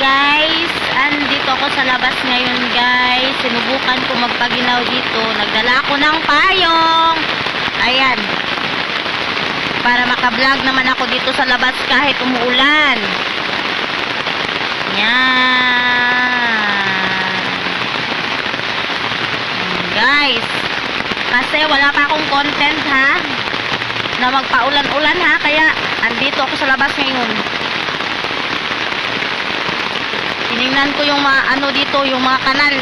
guys, andito ako sa labas ngayon guys. Sinubukan ko magpaginaw dito. Nagdala ako ng payong. Ayan. Para makablog naman ako dito sa labas kahit umuulan. Yan. Guys, kasi wala pa akong content ha na magpaulan-ulan ha, kaya andito ako sa labas ngayon. Tinignan ko yung mga ano dito, yung mga kanal.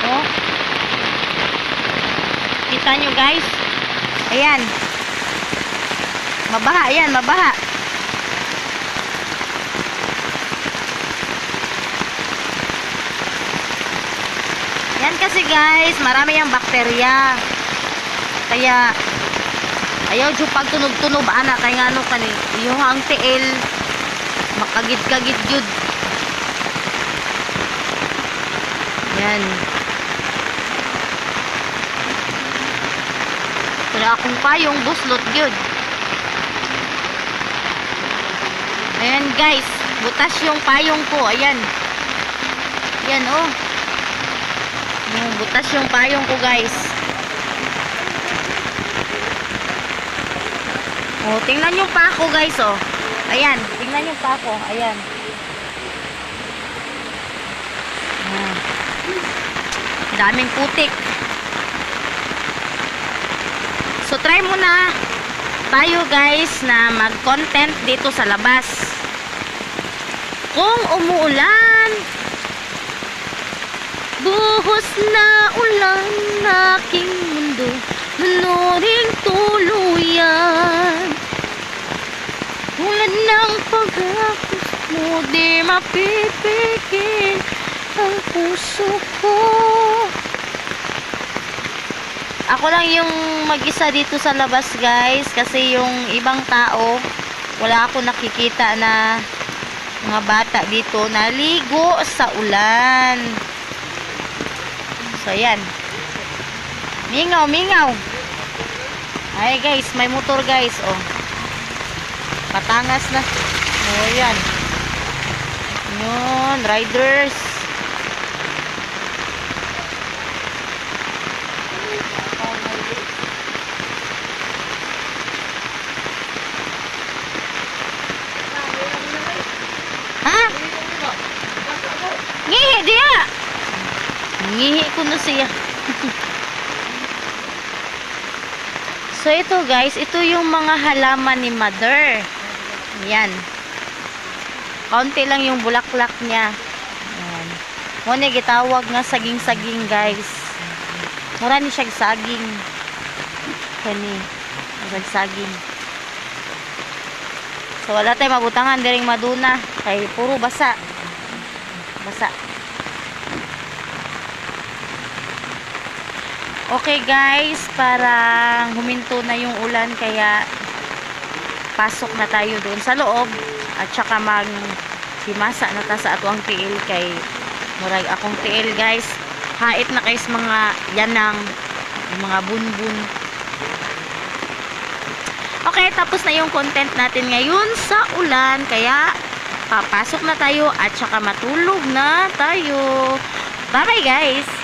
Oh. Kita nyo guys? Ayan. Mabaha, ayan, mabaha. Yan kasi guys, marami yung bakterya. Kaya ayaw dyo pagtunog-tunog anak, kaya nga ano kani, yung hang tiil makagid-kagid jud. Yan. Wala akong payong buslot jud. Ayan guys, butas yung payong ko. Ayan. Yan oh. Butas yung payong ko guys. Oh, tingnan yung pa ako guys oh. Ayan, tingnan yung pa ako. Ayan. Daming putik. So try muna tayo guys na mag-content dito sa labas. Kung umuulan, buhos na ulan na aking mundo, nunuring tuluyan. Tulad ng pag-apos mo, di mapipigil ang puso ko. Ako lang yung mag-isa dito sa labas guys, kasi yung ibang tao wala ako nakikita na mga bata dito naligo sa ulan. So ayan, mingaw mingaw. Ay guys, may motor guys oh, patangas na. Oh yan, yun riders. Ngihi dia. Ngihi ko na siya. So ito guys, ito yung mga halaman ni mother. Yan. Kaunti lang yung bulaklak niya. Yan. Muna gitawag nga saging-saging guys. Mura ni siya saging. Kani. Saging. So wala tayo mabutangan diring maduna. Kay puro basa. Basa. Okay guys, parang huminto na yung ulan kaya pasok na tayo doon sa loob at saka himasa na ta sa ato ang tiil kay murag akong tiil guys. Hait na guys mga yanang, mga bunbun. Okay, tapos na yung content natin ngayon sa ulan kaya papasok na tayo at saka matulog na tayo. Bye bye guys!